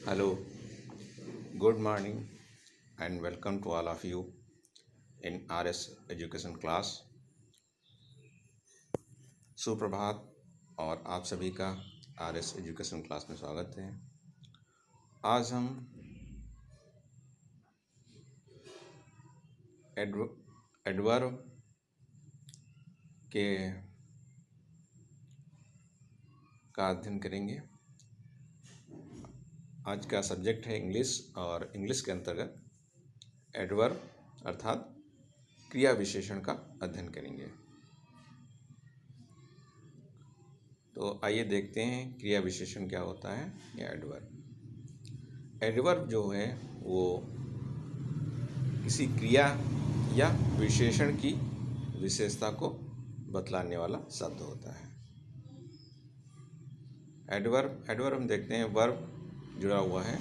Hello, good morning, and welcome to all of you in RS education class. सुप्रभात और आप सभी का RS एजुकेशन क्लास में स्वागत है। आज हम एडवर्ब के का अध्ययन करेंगे। आज का सब्जेक्ट है इंग्लिश और इंग्लिश के अंतर्गत एडवर्ब अर्थात क्रिया विशेषण का अध्ययन करेंगे। तो आइए देखते हैं क्रिया विशेषण क्या होता है या एडवर्ब। एडवर्ब जो है वो किसी क्रिया या विशेषण की विशेषता को बतलाने वाला शब्द होता है। एडवर्ब हम देखते हैं वर्ब जुड़ा हुआ है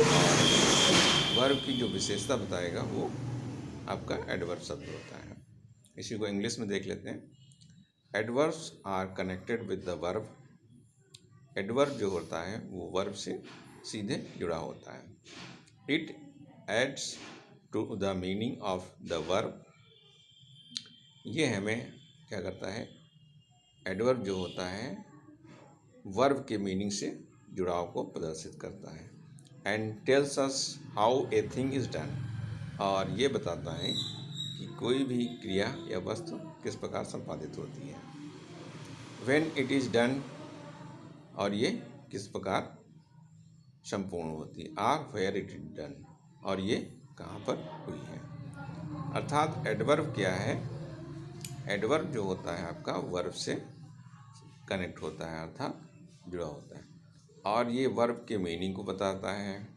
और वर्ब की जो विशेषता बताएगा वो आपका एडवर्ब शब्द होता है। इसी को इंग्लिश में देख लेते हैं। Adverbs are connected with the verb. Adverb जो होता है वो वर्ब से सीधे जुड़ा होता है। It adds to the meaning of the verb. ये हमें क्या करता है, एडवर्ब जो होता है वर्ब के मीनिंग से जुड़ाव को प्रदर्शित करता है। And tells us how a thing is done, और ये बताता है कि कोई भी क्रिया या वस्तु किस प्रकार संपादित होती है। व्हेन इट इज डन, और ये किस प्रकार संपूर्ण होती है। Are where it is done, और ये कहाँ पर हुई है। अर्थात एडवर्ब क्या है, एडवर्ब जो होता है आपका वर्ब से कनेक्ट होता है अर्थात जुड़ा होता है, और ये वर्ब के मीनिंग को बताता है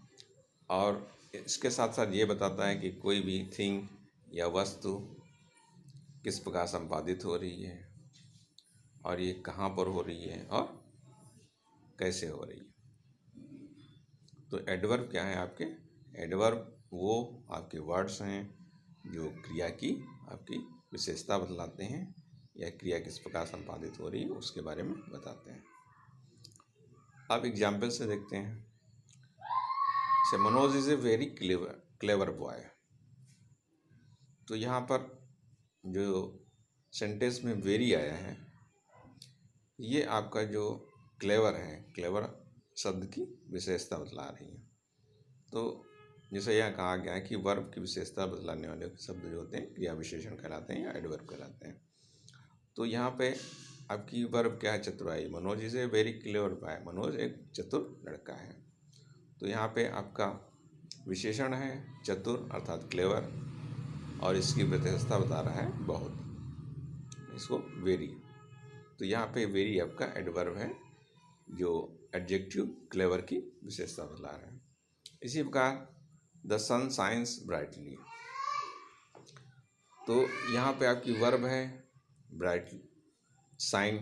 और इसके साथ साथ ये बताता है कि कोई भी थिंग या वस्तु किस प्रकार संपादित हो रही है और ये कहाँ पर हो रही है और कैसे हो रही है। तो एडवर्ब क्या है आपके, एडवर्ब वो आपके वर्ड्स हैं जो क्रिया की आपकी विशेषता बतलाते हैं या क्रिया किस प्रकार संपादित हो रही है उसके बारे में बताते हैं। आप एग्जाम्पल से देखते हैं। से Manoj is a very clever boy. तो यहाँ पर जो सेंटेंस में वेरी आया है ये आपका जो क्लेवर है, क्लेवर शब्द की विशेषता बतला रही है। तो जैसे यहाँ कहा गया है कि वर्ब की विशेषता बतलाने वाले शब्द जो होते हैं क्रिया विशेषण कहलाते हैं या एडवर्ब कहलाते हैं। तो यहाँ पे आपकी वर्ब क्या है, चतुराई। Manoj is a very clever boy, Manoj एक चतुर लड़का है। तो यहाँ पे आपका विशेषण है चतुर अर्थात क्लेवर, और इसकी विशेषता बता रहा है बहुत, इसको वेरी। तो यहाँ पे वेरी आपका एडवर्ब है जो एडजेक्टिव क्लेवर की विशेषता बता रहा है। इसी प्रकार द सन शाइन्स ब्राइटली। तो यहाँ पे आपकी वर्ब है ब्राइट, शाइन,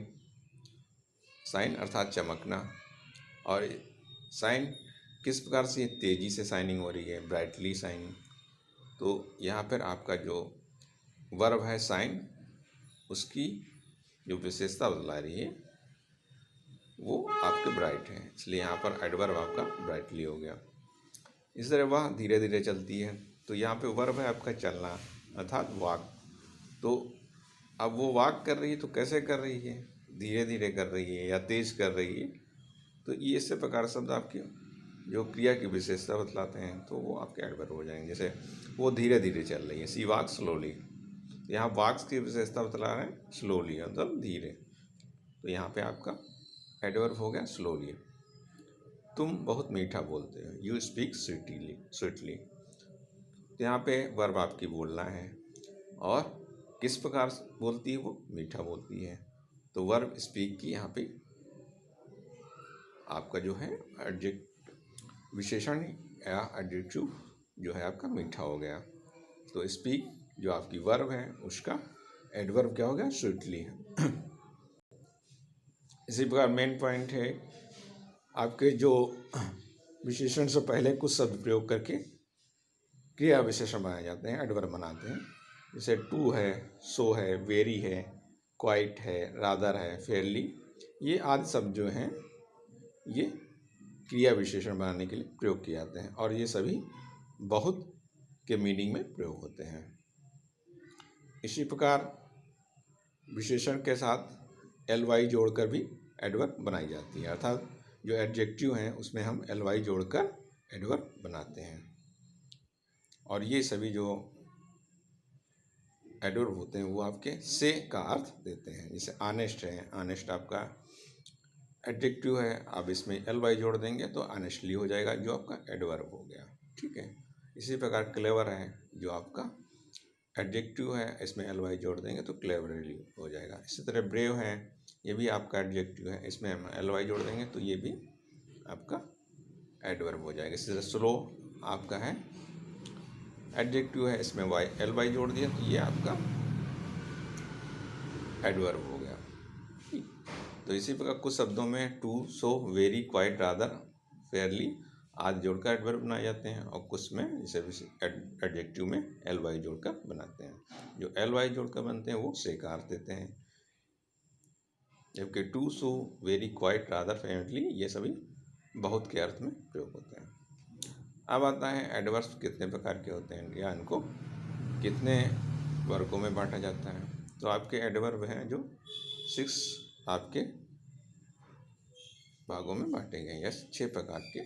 शाइन अर्थात चमकना, और शाइन किस प्रकार से तेज़ी से शाइनिंग हो रही है, ब्राइटली शाइनिंग। तो यहाँ पर आपका जो वर्ब है शाइन, उसकी जो विशेषता बतला रही है वो आपके ब्राइट है, इसलिए यहाँ पर एडवर्ब आपका ब्राइटली हो गया। इस तरह वह धीरे धीरे चलती है। तो यहाँ पे वर्ब है आपका चलना अर्थात वॉक। तो अब वो वॉक कर रही है तो कैसे कर रही है, धीरे धीरे कर रही है या तेज़ कर रही है। तो ये इस प्रकार शब्द आपके जो क्रिया की विशेषता बतलाते हैं तो वो आपके एडवर्ब हो जाएंगे। जैसे वो धीरे धीरे चल रही है, सी वॉक स्लोली। यहाँ वॉक्स की विशेषता बतला रहे हैं स्लोली मतलब धीरे। तो यहाँ पे आपका एडवर्ब हो गया स्लोली। तुम बहुत मीठा बोलते हो, यू स्पीक स्वीटली। तो यहाँ पे वर्ब आपकी बोलना है और किस प्रकार बोलती है, वो मीठा बोलती है। तो वर्ब स्पीक की यहाँ पे आपका जो है एडजेक्ट विशेषण या एडजेक्टिव जो है आपका मीठा हो गया। तो स्पीक जो आपकी वर्ब है उसका एडवर्ब क्या हो गया, स्वीटली। इसी प्रकार मेन पॉइंट है आपके जो विशेषण से पहले कुछ शब्द प्रयोग करके क्रिया विशेषण बनाए जाते हैं, एडवर्ब बनाते हैं। जैसे टू है, सो है, वेरी है, क्वाइट है, रादर है, फेयरली। ये आदि शब्द जो हैं ये क्रिया विशेषण बनाने के लिए प्रयोग किए जाते हैं और ये सभी बहुत के मीनिंग में प्रयोग होते हैं। इसी प्रकार विशेषण के साथ एल वाई जोड़कर भी एडवर्ब बनाई जाती है, अर्थात जो एडजेक्टिव हैं उसमें हम एल वाई जोड़कर एडवर्ब बनाते हैं। और ये सभी जो एडवर्ब होते हैं वो आपके से का अर्थ देते हैं। जैसे ऑनेस्ट है, ऑनेस्ट आपका एडजेक्टिव है, आप इसमें एल वाई जोड़ देंगे तो ऑनेस्टली हो जाएगा, जो आपका एडवर्ब हो गया। ठीक है। इसी प्रकार क्लेवर है, जो आपका एडजेक्टिव है, इसमें एल वाई जोड़ देंगे तो क्लेवरली हो जाएगा। इसी तरह ब्रेव है, ये भी आपका एडजेक्टिव है, इसमें हम एल वाई जोड़ देंगे तो ये भी आपका एडवर्ब हो जाएगा। इसी तरह स्लो आपका है, एडजेक्टिव है, इसमें वाई एल वाई जोड़ दिया तो ये आपका एडवर्ब हो गया। तो इसी प्रकार कुछ शब्दों में too, so, very, quite, rather, fairly आदि जोड़कर एडवर्ब बनाए जाते हैं और कुछ में जैसे एडजेक्टिव में एल वाई जोड़कर बनाते हैं। जो एल वाई जोड़कर बनते हैं वो से का अर्थ देते हैं, जबकि too, so, very, quite, rather, fairly ये सभी बहुत के अर्थ में प्रयोग होते हैं। अब आता है एडवर्ब्स कितने प्रकार के होते हैं या इनको कितने वर्गों में बांटा जाता है। तो आपके एडवर्ब हैं जो 6 आपके भागों में बांटे गए या 6 प्रकार के,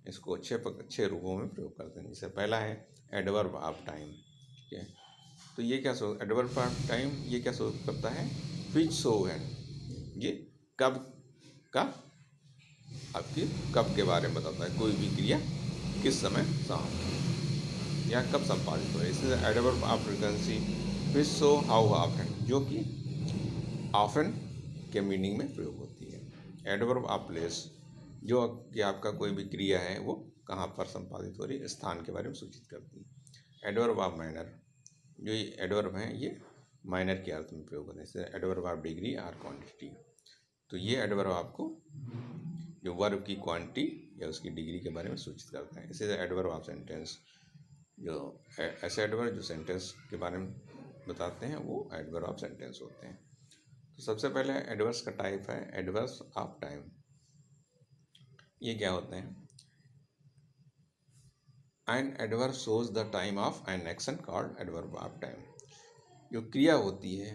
इसको 6 रूपों में प्रयोग करते हैं। जैसे पहला है एडवर्ब ऑफ टाइम। ठीक है, तो ये क्या शो एडवर्ब ऑफ टाइम ये क्या शो करता है, विच शो है, ये कब का आपकी कब के बारे में बताता है, कोई भी क्रिया किस समय समाप्त या कब संपादित हो रही है। इसलिए adverb of frequency which show how often, जो कि ऑफन के मीनिंग में प्रयोग होती है। एडवर्ब ऑफ प्लेस, जो कि आपका कोई भी क्रिया है वो कहाँ पर संपादित हो रही है, स्थान के बारे में सूचित करती है। एडवर्ब ऑफ माइनर, जो ये एडवर्ब हैं ये माइनर के अर्थ में प्रयोग होते हैं। जैसे एडवर्ब ऑफ डिग्री और क्वांटिटी, तो ये एडवर्ब आपको जो वर्ब की क्वांटिटी या उसकी डिग्री के बारे में सूचित करता है। इसी तरह एडवर्ब ऑफ सेंटेंस, जो ऐसे एडवर्ब जो सेंटेंस के बारे में बताते हैं वो एडवर्ब ऑफ सेंटेंस होते हैं। तो सबसे पहले एडवर्ब्स का टाइप है एडवर्ब्स ऑफ टाइम। ये क्या होते हैं, an adverb shows the time of an action called adverb of time. जो क्रिया होती है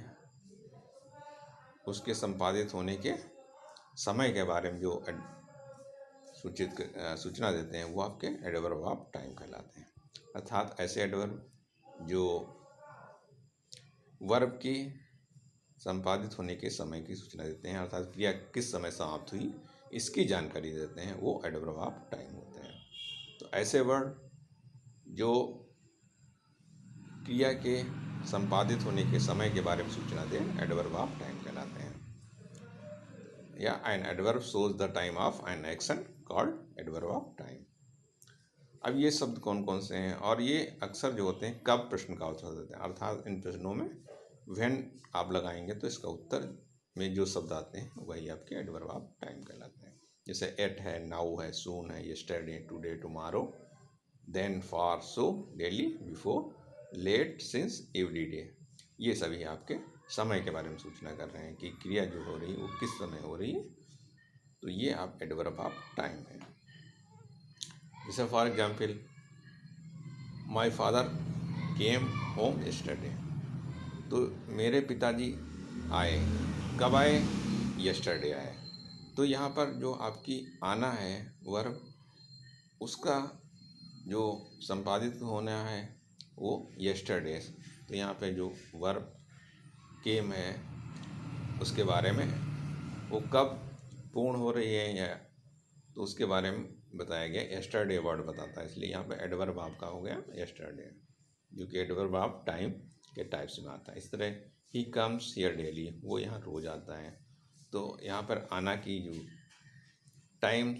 उसके संपादित होने के समय के बारे में जो सूचना देते हैं वो आपके एडवर्ब ऑफ टाइम कहलाते हैं। अर्थात ऐसे एडवर्ब जो वर्ब की संपादित होने के समय की सूचना देते हैं, अर्थात क्रिया किस समय समाप्त हुई इसकी जानकारी देते हैं, वो एडवर्ब ऑफ टाइम होते हैं। तो ऐसे वर्ड जो क्रिया के संपादित होने के समय के बारे में सूचना दें एडवर्ब ऑफ टाइम कहलाते हैं। या an adverb shows the time of an action called adverb of time. अब ये शब्द कौन कौन से हैं, और ये अक्सर जो होते हैं कब प्रश्न का उत्तर देते हैं, अर्थात इन प्रश्नों में व्हेन आप लगाएंगे तो इसका उत्तर में जो शब्द आते हैं वही आपके एडवर्ब ऑफ टाइम कहलाते हैं। जैसे एट है, नाउ है, सून है, yesterday, today, tomorrow, then, for, so, daily, before, late, since, every day, ये सभी आपके समय के बारे में सूचना कर रहे हैं कि क्रिया जो हो रही है वो किस समय हो रही है, तो ये आप एडवर्ब ऑफ टाइम है। जैसे for example my father came home yesterday, तो मेरे पिताजी आए, कब आए, यस्टरडे आए। तो यहाँ पर जो आपकी आना है वर्ब, उसका जो संपादित होना है वो यस्टरडे, तो यहाँ पे जो वर्ब केम है उसके बारे में वो कब पूर्ण हो रही है या तो उसके बारे में बताया गया, यस्टरडे वर्ड बताता है, इसलिए यहाँ पे एडवर्ब आपका हो गया यस्टरडे, जो कि एडवर्ब ऑफ टाइम के टाइप्स में आता है। इस तरह ही कम्स हियर डेली, वो यहाँ रोज आता है, तो यहाँ पर आना की जो टाइम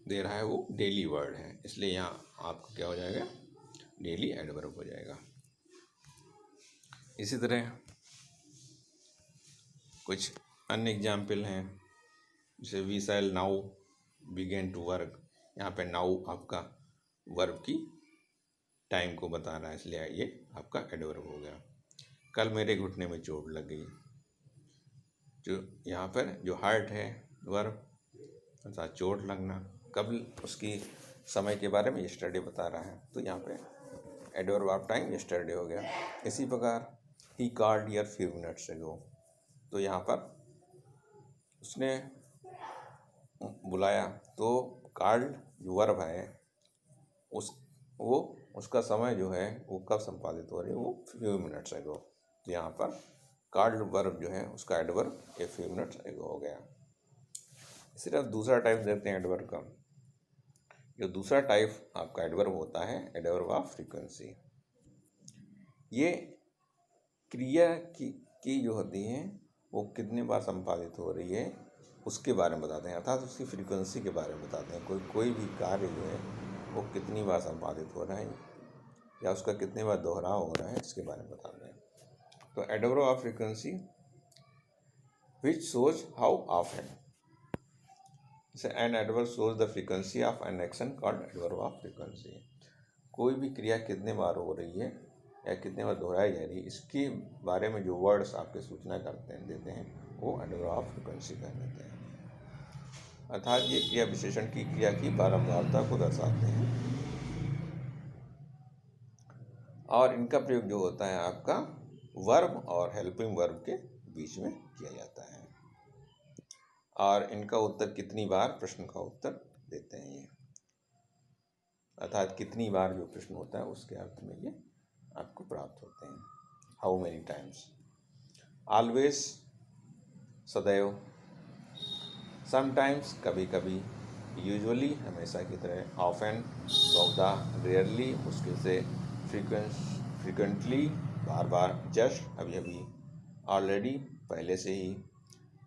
दे रहा है वो डेली वर्ड है, इसलिए यहाँ आपको क्या हो जाएगा, डेली एडवर्ब हो जाएगा। इसी तरह कुछ अन्य एग्जाम्पल हैं, जैसे we shall now begin to work, यहाँ पे नाउ आपका वर्ब की टाइम को बता रहा है, इसलिए ये आपका एडवर्ब हो गया। कल मेरे घुटने में चोट लग गई, जो यहाँ पर जो हार्ट है वर्ब अर्थात चोट लगना, कब उसकी समय के बारे में यस्टरडे बता रहा है, तो यहाँ पे एडवर्ब ऑफ टाइम यस्टरडे हो गया। इसी प्रकार he called here few minutes ago, तो यहाँ पर उसने बुलाया, तो कॉल्ड जो वर्ब है उसका समय जो है वो कब संपादित हो रही है, वो फ्यू मिनट्स अगो। तो यहाँ पर कॉल्ड वर्ब जो है उसका adverb a few minutes ago हो गया। इसी तरह दूसरा टाइप देखते हैं एडवर्ब का। जो दूसरा टाइप आपका एडवर्ब होता है एडवर्ब ऑफ फ्रीक्वेंसी। ये क्रिया की जो होती है वो कितनी बार संपादित हो रही है उसके बारे में बताते हैं, अर्थात उसकी फ्रीक्वेंसी के बारे में बताते हैं। कोई भी कार्य जो है वो कितनी बार संपादित हो रहा है या उसका कितनी बार दोहराव हो रहा है, इसके बारे में बताते हैं। तो adverb of frequency which shows how often, an adverb shows the frequency of an action called adverb of frequency. कोई भी क्रिया कितने बार हो रही है या कितने बार दोहराई जा रही है, इसके बारे में जो वर्ड्स आपके सूचना देते हैं वो एडवर्ब ऑफ फ्रीक्वेंसी कहलाते हैं। अर्थात ये क्रिया विशेषण की क्रिया की बारंबारता को दर्शाते हैं और इनका प्रयोग जो होता है आपका वर्ब और हेल्पिंग वर्ब के बीच में किया जाता है। और इनका उत्तर कितनी बार, प्रश्न का उत्तर देते हैं ये, अर्थात कितनी बार जो प्रश्न होता है उसके अर्थ में ये आपको प्राप्त होते हैं। हाउ मेनी टाइम्स, ऑलवेज सदैव, समटाइम्स कभी कभी, यूजुअली हमेशा की तरह, ऑफन बहुधा, रेयरली मुश्किल से, फ्रिक्वेंटली बार बार, जस्ट अभी अभी, ऑलरेडी पहले से ही,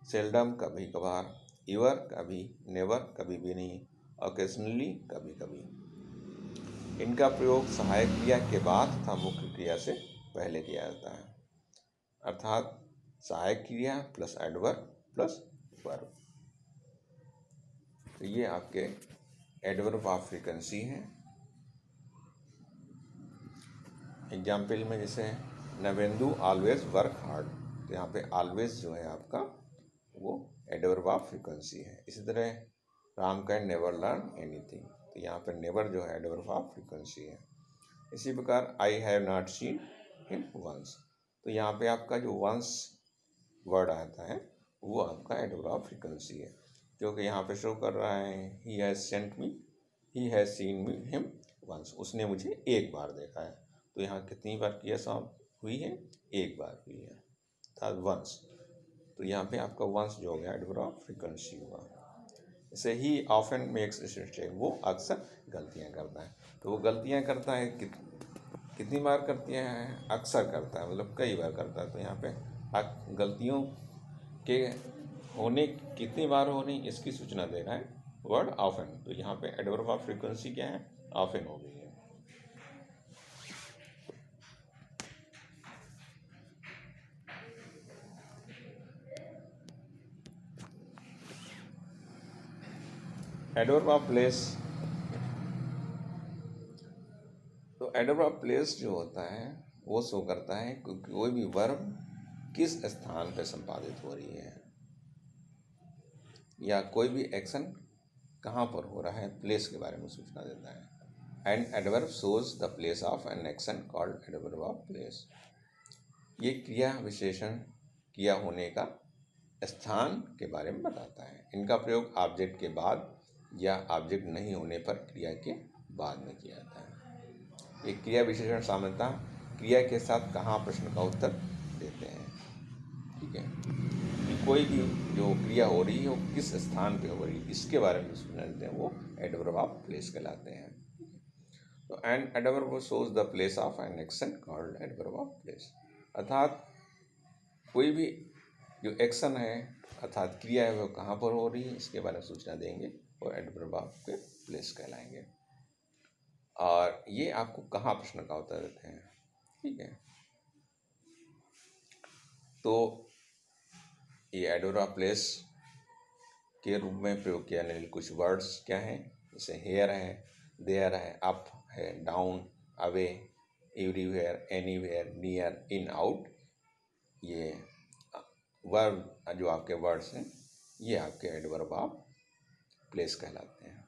सेल्डम कभी कभार, एवर कभी, नेवर कभी भी नहीं, ओकेजनली कभी कभी। इनका प्रयोग सहायक क्रिया के बाद तथा मुख्य क्रिया से पहले किया जाता है, अर्थात सहायक क्रिया प्लस एडवर्ब प्लस वर्ब। तो ये आपके एडवर्ब ऑफ फ्रीक्वेंसी हैं। एग्जाम्पल में जैसे नवेंदु ऑलवेज वर्क हार्ड, तो यहाँ पे ऑलवेज जो है आपका वो एडवर्ब ऑफ फ्रीक्वेंसी है। इसी तरह Ram can never learn anything, तो यहाँ पे नेवर जो है एडवर्ब ऑफ फ्रीक्वेंसी है। इसी प्रकार I have not seen him once, तो यहाँ पे आपका जो वंस वर्ड आता है वो आपका एडवर्ब ऑफ फ्रीक्वेंसी है, क्योंकि यहाँ पे शो कर रहा है he has sent me, he has seen me him once, उसने मुझे एक बार देखा है। तो यहाँ कितनी बार क्रिया समाप्त हुई है, एक बार हुई है, अर्थात वंस। तो यहाँ पे आपका वंस जो हो गया एडवर्ब ऑफ फ्रीक्वेंसी हुआ। जैसे ही ऑफन मेक्स मिस्टेक, वो अक्सर गलतियाँ करता है, तो वो गलतियाँ करता है कितनी बार करती है, अक्सर करता है, मतलब कई बार करता है। तो यहाँ पे गलतियों के होने कितनी बार होनी इसकी सूचना दे रहा है वर्ड ऑफन। तो यहाँ पे एडवर्ब ऑफ फ्रीक्वेंसी क्या है, ऑफन हो गई है। एडवर्ब ऑफ प्लेस, तो एडवर्ब ऑफ प्लेस जो होता है वो शो करता है कि कोई भी वर्ब किस स्थान पर संपादित हो रही है या कोई भी एक्शन कहाँ पर हो रहा है, प्लेस के बारे में सूचना देता है। And adverb shows the place of an action called adverb of place. ये क्रिया विशेषण किया होने का स्थान के बारे में बताता है। इनका प्रयोग ऑब्जेक्ट के बाद या ऑब्जेक्ट नहीं होने पर क्रिया के बाद में किया जाता है। ये क्रिया विशेषण सामान्यतः क्रिया के साथ कहाँ प्रश्न का उत्तर देते हैं, ठीक है, कि कोई भी जो क्रिया हो रही है वो किस स्थान पे हो रही है इसके बारे में सूचना देते हैं, वो एडवर्ब ऑफ प्लेस कहलाते हैं। तो an adverb shows the place of an action called adverb of place, अर्थात कोई भी जो एक्शन है अर्थात क्रिया है वो कहाँ पर हो रही है इसके बारे में सूचना देंगे और एडवर्ब ऑफ के प्लेस कहलाएंगे। और ये आपको कहाँ प्रश्न का उत्तर देते हैं, ठीक है। तो ये एडवर्ब ऑफ प्लेस के रूप में प्रयोग किया जाने कुछ वर्ड्स क्या हैं, जैसे हेयर है, देयर है, अप है, down, away, everywhere, anywhere, near, in, out. ये वर्ब जो आपके वर्ड्स हैं ये आपके एडवर्ब ऑफ प्लेस कहलाते हैं।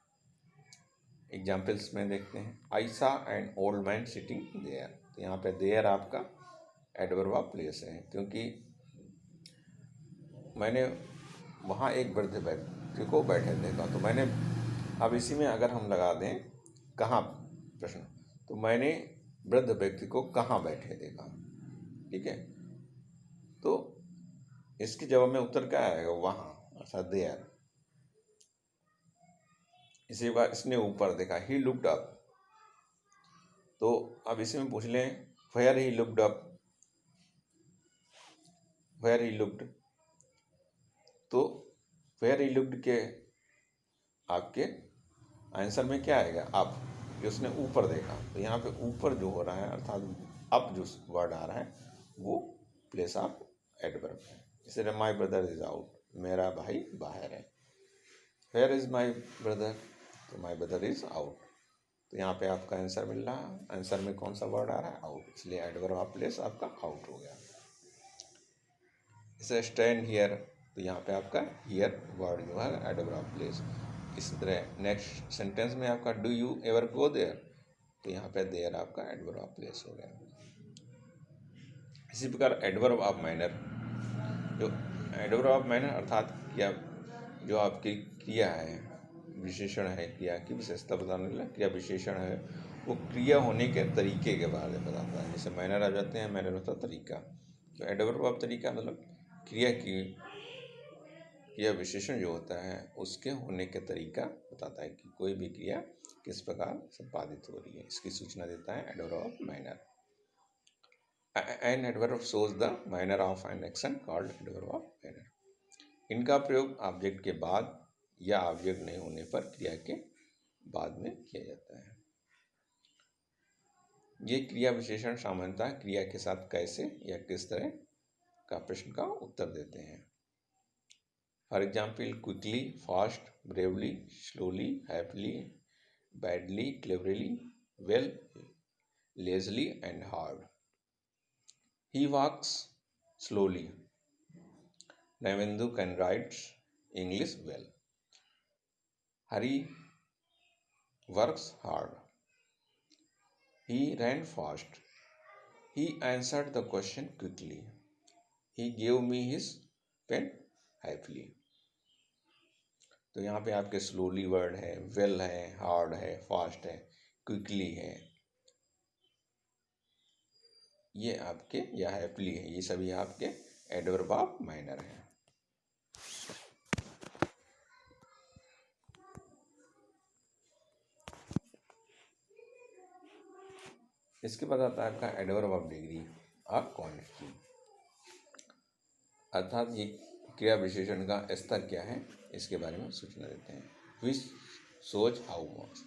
एग्जाम्पल्स में देखते हैं। I saw an old man sitting there, तो यहाँ पे देयर आपका एडवर्ब ऑफ प्लेस है, क्योंकि मैंने वहाँ एक वृद्ध व्यक्ति को बैठे देखा। तो मैंने, अब इसी में अगर हम लगा दें कहाँ प्रश्न, तो मैंने वृद्ध व्यक्ति को कहाँ बैठे देखा, ठीक है। तो इसके जवाब में उत्तर क्या आएगा, वहाँ, अर्थात देयर। इसी बार इसने ऊपर देखा, ही लुक्ड अप, तो अब इसी में पूछ लें where he looked up, where he looked, तो वेयर ही लुक्ड के आपके आंसर में क्या आएगा, अप, कि उसने ऊपर देखा। तो यहाँ पे ऊपर जो हो रहा है अर्थात अप जो वर्ड आ रहा है वो प्लेस ऑफ एडवर्ब है। जैसे माई ब्रदर इज आउट, मेरा भाई बाहर है। वेयर इज माई ब्रदर, तो माई ब्रदर इज आउट, तो यहाँ पे आपका आंसर मिल रहा है। आंसर में कौन सा वर्ड आ रहा है, आउट, इसलिए एडवर्ब ऑफ प्लेस आपका आउट हो गया। जैसे स्टैंड हियर, तो यहाँ पे आपका हियर वर्ड जो है एडवर्ब ऑफ प्लेस। इसी तरह नेक्स्ट सेंटेंस में आपका do you ever go there, तो यहाँ पे देयर आपका एडवर्ब ऑफ प्लेस हो गया। इसी प्रकार एडवर्ब ऑफ मैनर, जो एडवर्ब ऑफ मैनर अर्थात क्या, जो आपकी क्रिया है, विशेषण है, क्रिया की विशेषता बताने वाला क्रिया विशेषण है, वो क्रिया होने के तरीके के बारे में बताता है। जैसे मैनर आ जाते हैं, मैनर होता तरीका, तो एडवर्ब ऑफ तरीका मतलब क्रिया की, क्रिया विशेषण जो होता है उसके होने के तरीका बताता है कि कोई भी क्रिया किस प्रकार संपादित हो रही है, इसकी सूचना देता है adverb of manner. An adverb shows the manner of an action called adverb of manner. इनका प्रयोग ऑब्जेक्ट के बाद या ऑब्जेक्ट नहीं होने पर क्रिया के बाद में किया जाता है। ये क्रिया विशेषण सामान्यतः क्रिया के साथ कैसे या किस तरह का प्रश्न का उत्तर देते हैं। For example quickly, fast, bravely, slowly, happily, badly, cleverly, well, lazily and hard. He walks slowly, Navendu can write English well. Hari works hard. He ran fast. He answered the question quickly. He gave me his pen happily. तो यहाँ पे आपके slowly word है, well है, hard है, fast है, quickly है, ये आपके, या हैप्पीली है, ये सभी आपके एडवर्ब ऑफ माइनर हैं। इसके बाद आता है आपका एडवर्ब ऑफ डिग्री और क्वांटिटी, अर्थात ये क्रिया विशेषण का स्तर क्या है इसके बारे में सूचना देते हैं। Which shows how much,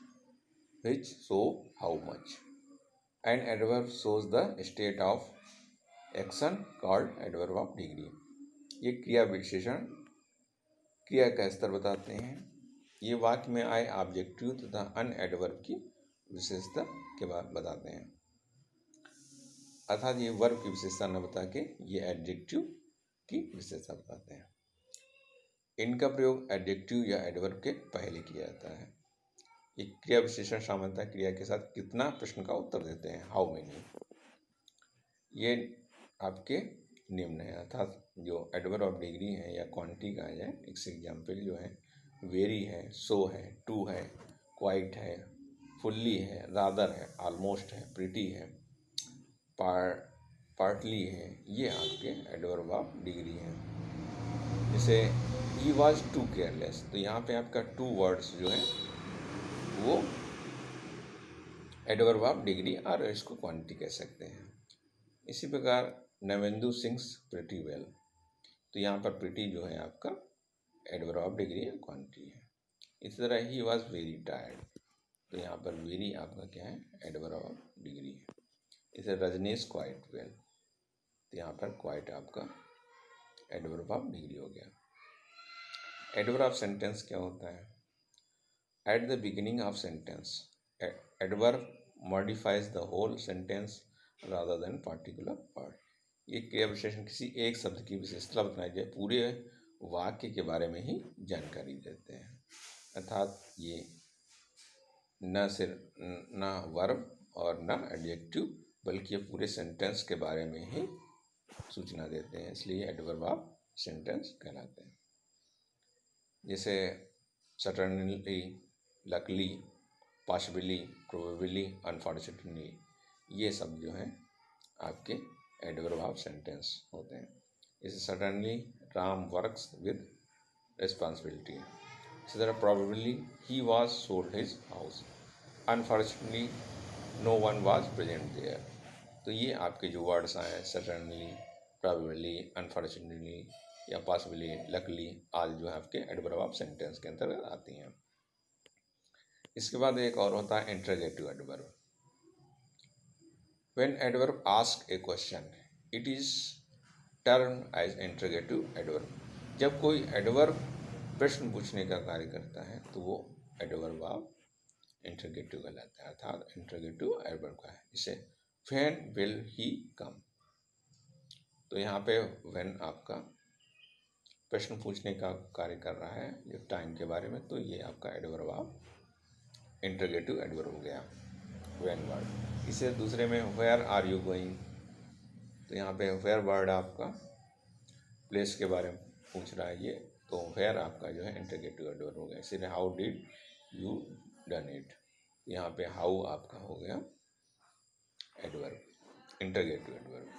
which show how much. And adverb shows the state of action called adverb of degree. ये क्रिया विशेषण क्रिया का स्तर बताते हैं। ये वाक्य में आए ऑब्जेक्टिव तथा अन्य एडवर्ब की विशेषता के बाद बताते हैं, अर्थात ये वर्ब की विशेषता न बता के ये एडजेक्टिव की विशेषता बताते हैं। इनका प्रयोग एडजेक्टिव या एडवर्ब के पहले किया जाता है। ये क्रिया विशेषण सामान्यतः क्रिया के साथ कितना प्रश्न का उत्तर देते हैं, हाउ मेनी। ये आपके निम्न है, अर्थात जो एडवर्ब ऑफ डिग्री है या क्वांटिटी का है, एक एग्जाम्पल जो है वेरी है, सो है, टू है, क्वाइट है, फुल्ली है, रादर है, ऑलमोस्ट है, प्रिटी है, पार्टली है, ये आपके एडवर्ब ऑफ डिग्री है। जैसे ही वॉज टू केयरलेस, तो यहाँ पे आपका टू वर्ड्स जो है वो एडवर्ब ऑफ डिग्री और इसको क्वांटिटी कह सकते हैं। इसी प्रकार नवेंदु सिंग्स प्रिटी वेल, तो यहाँ पर प्रिटी जो है आपका एडवर्ब ऑफ डिग्री या क्वांटिटी है। इसी तरह ही वॉज वेरी टायर्ड, तो यहाँ पर वेरी आपका क्या है, एडवर्ब ऑफ डिग्री है। इसे रजनीश क्वाइट वेल, तो यहाँ पर क्वाइट आपका एडवर्ब ऑफ डिग्री हो गया। एडवर्ब ऑफ सेंटेंस क्या होता है, at the beginning of sentence adverb modifies the whole sentence rather than particular part. ये क्रिया विशेषण किसी एक शब्द की विशेषता बताई जाए, पूरे वाक्य के बारे में ही जानकारी देते हैं, अर्थात ये न सिर्फ न वर्ब और न एडजेक्टिव, बल्कि ये पूरे सेंटेंस के बारे में ही सूचना देते हैं, इसलिए एडवर्ब ऑफ सेंटेंस कहलाते हैं। जैसे certainly, luckily, possibly, probably, unfortunately, ये सब जो हैं आपके एडवर्ब ऑफ सेंटेंस होते हैं। जैसे certainly Ram works with responsibility, इसी तरह probably he was sold his house, unfortunately no one was present there. तो ये आपके जो वर्ड्स आए सर्टेनली, प्रोबेबली, अनफॉर्चुनेटली या पॉसिबली, लकली, आज जो है आपके एडवर्ब ऑफ सेंटेंस के अंतर्गत आती हैं। इसके बाद एक और होता है interrogative adverb. When adverb ask a question it is term as interrogative adverb. जब कोई एडवर्ब प्रश्न पूछने का कार्य करता है तो वो एडवर्ब ऑफ इंटरोगेटिव कहलाता है, अर्थात इंटरोगेटिव एडवर्ब का है। जैसे व्हेन विल ही कम, तो यहाँ पे व्हेन आपका प्रश्न पूछने का कार्य कर रहा है जो टाइम के बारे में, तो ये आपका एडवर्ब ऑफ इंटरोगेटिव एडवर्ब हो गया व्हेन वर्ड। इसे दूसरे में वेयर आर यू गोइंग, तो यहाँ पे वेयर वर्ड आपका प्लेस के बारे में पूछ रहा है ये, तो वेयर आपका जो है इंटरोगेटिव एडवर्ब हो गया। इसीलिए how did you done it, यहाँ पे हाउ आपका हो गया एडवर्ब, इंटरोगेटिव एडवर्ब।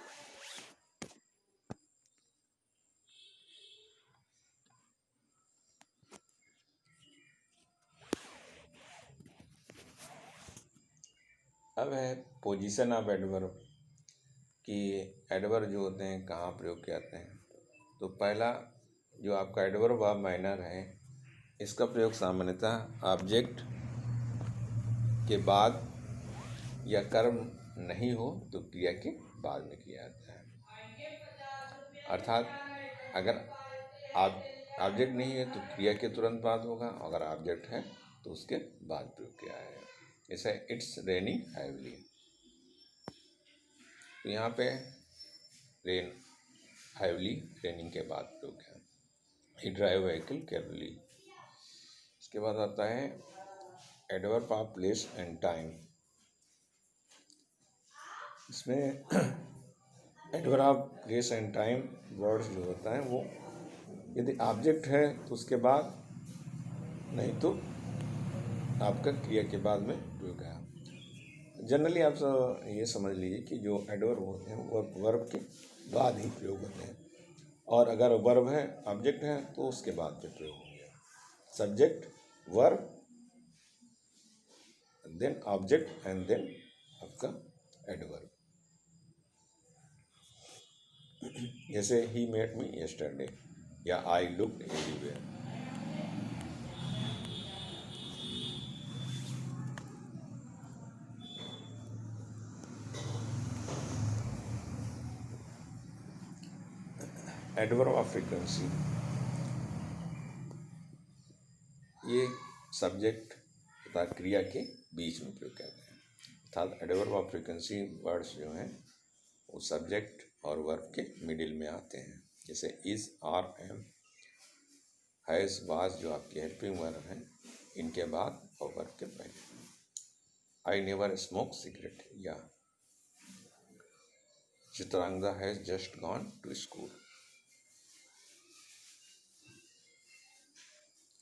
अब है पोजीशन ऑफ एडवर्ब, कि एडवर्ब जो होते हैं कहाँ प्रयोग किए जाते हैं। तो पहला जो आपका एडवर्ब ऑफ माइनर है, इसका प्रयोग सामान्यतः ऑब्जेक्ट के बाद या कर्म नहीं हो तो क्रिया के बाद में किया जाता है। अर्थात अगर आप ऑब्जेक्ट नहीं है तो क्रिया के तुरंत बाद होगा, अगर ऑब्जेक्ट है तो उसके बाद प्रयोग किया है। जैसे इट्स रेनिंग हैवली, तो यहाँ पे रेन हैवली रेनिंग के बाद प्रयोग है। He drive vehicle carefully. इसके बाद आता है adverb of place and time. इसमें adverb of place and time words जो होता है वो यदि ऑब्जेक्ट है तो उसके बाद, नहीं तो आपका क्रिया के बाद में प्रयोग है। जनरली आप ये समझ लीजिए कि जो एडवर्ब होते हैं वो वर्ब के बाद ही प्रयोग होते हैं, और अगर वर्ब है ऑब्जेक्ट है तो उसके बाद में प्रयोग होंगे। Subject, verb, then object and then आपका एडवर्ब। जैसे ही मेट मी यस्टरडे या I looked everywhere. Adverb of frequency, ये सब्जेक्ट तथा क्रिया के बीच में प्रयोग करते हैं। अर्थात एडवर्ब ऑफ फ्रीक्वेंसी वर्ड्स जो हैं वो सब्जेक्ट और वर्ब के मिडिल में आते हैं। जैसे is, are, am, has, was जो आपके हेल्पिंग वर्ब हैं, इनके बाद और वर्ब के पहले। आई नेवर स्मोक सिगरेट, या Chitrangada has just gone to school.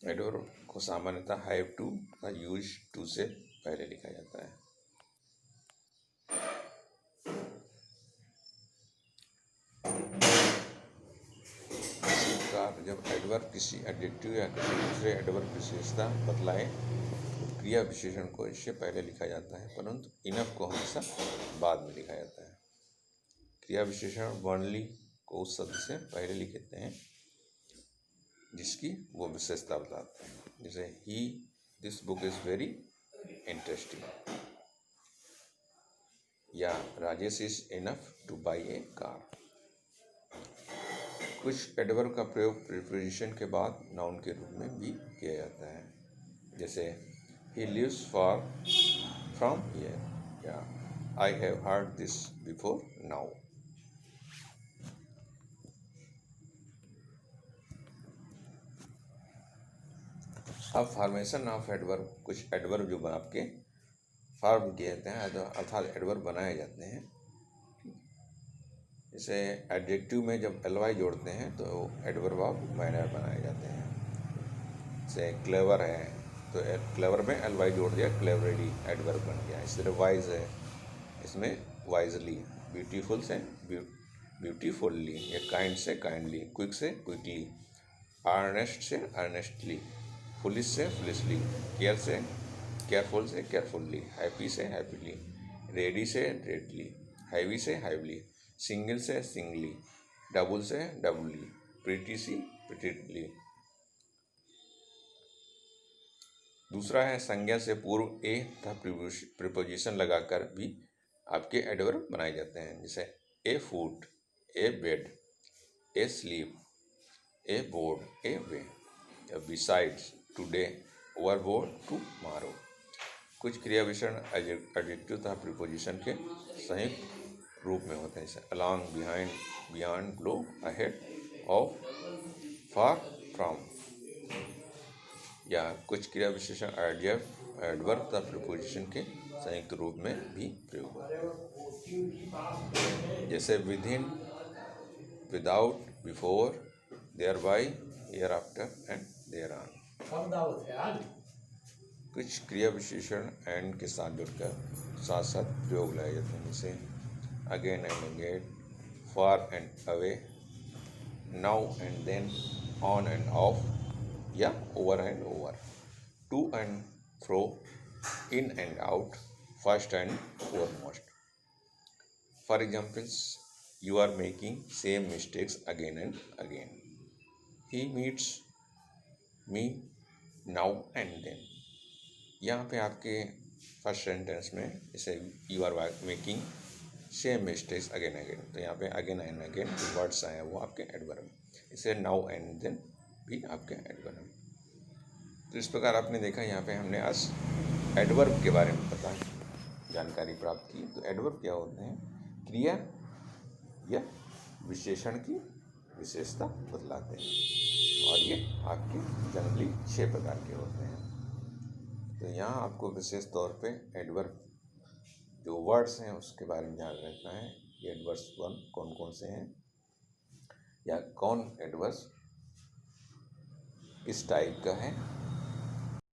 Adverb को सामान्यतः हैव टू या यूज टू से पहले लिखा जाता है। जब एडवर्ब किसी एडजेक्टिव या किसी दूसरे एडवर्ब विशेषता बतलाए तो क्रिया विशेषण को इससे पहले लिखा जाता है, परंतु इनफ को हमेशा बाद में लिखा जाता है। क्रिया विशेषण वर्णली को उस शब्द से पहले लिखते हैं जिसकी वो विशेषता बताते हैं। जैसे ही this book is very interesting, या Rajesh is enough to buy a car. कुछ एडवर्ब का प्रयोग प्रीपोजिशन के बाद नाउन के रूप में भी किया जाता है। जैसे he lives far from here, या I have heard this before now. अब फॉर्मेशन ऑफ एडवर्ब, कुछ एडवर्ब जो आपके फॉर्म किए जाते हैं अर्थात एडवर्ब बनाए जाते हैं। जैसे एडजेक्टिव में जब एलवाई जोड़ते हैं तो एडवर्ब ऑफ मैनर बनाए जाते हैं। जैसे क्लेवर है तो क्लेवर में एलवाई जोड़ दिया, क्लेवरली एडवर्ब बन गया। इस तरह वाइज है, इसमें वाइजली, ब्यूटीफुल से ब्यूटीफुल्ली, या काइंड से काइंडली, क्विक से क्विकली, अर्नेस्ट से अर्नेस्टली, फुलिश से फुलिशली, केयर से केयरफुल से केयरफुल्ली, हैप्पी से हैप्पीली, रेडी से रेडली, हैवी से हैवली, सिंगल से सिंगली, डबल से डबली, प्रीटी सी प्रीटीली। दूसरा है संज्ञा से पूर्व ए तथा प्रीपोजिशन लगाकर भी आपके एडवर्ब बनाए जाते हैं। जैसे ए फूड, ए बेड, ए स्लीप, ए बोर्ड, ए वे, बिसाइड्स, टुडे, ओवरबोर्ड, टुमारो। कुछ क्रिया विशेषण एडजेक्टिव तथा प्रीपोजिशन के संयुक्त रूप में होते हैं। जैसे along, behind, beyond, below, ahead, of, far, from. या कुछ क्रिया विशेषण एडवर्ब तथा प्रीपोजिशन के संयुक्त रूप में भी प्रयोग होते हैं। जैसे within, without, before, thereby, hereafter and thereon. कुछ क्रिया विशेषण एंड के साथ जुड़कर साथ साथ प्रयोग लाए जाते हैं। जैसे again and again, far and away, now and then, on and off, या over and over, to and fro, in and out, first and foremost. For examples, you are making same mistakes again and again, he meets me now and then. यहाँ पे आपके first sentence में जैसे you are making same mistakes again again, तो यहाँ पे again and again words आए हैं वो आपके एडवर्ब। इसे नाउ एंड देन भी आपके एडवर्ब। तो इस प्रकार आपने देखा यहाँ पे हमने आज एडवर्ब के बारे में पता जानकारी प्राप्त की। तो एडवर्ब क्या होते हैं? क्रिया या विशेषण की विशेषता बतलाते हैं, और ये आपके जनरली 6 प्रकार के होते हैं। तो यहाँ आपको विशेष तौर पे एडवर्ब जो वर्ड्स हैं उसके बारे में ध्यान रखना है। ये एडवर्ब्स कौन कौन से हैं, या कौन एडवर्ब्स किस टाइप का है,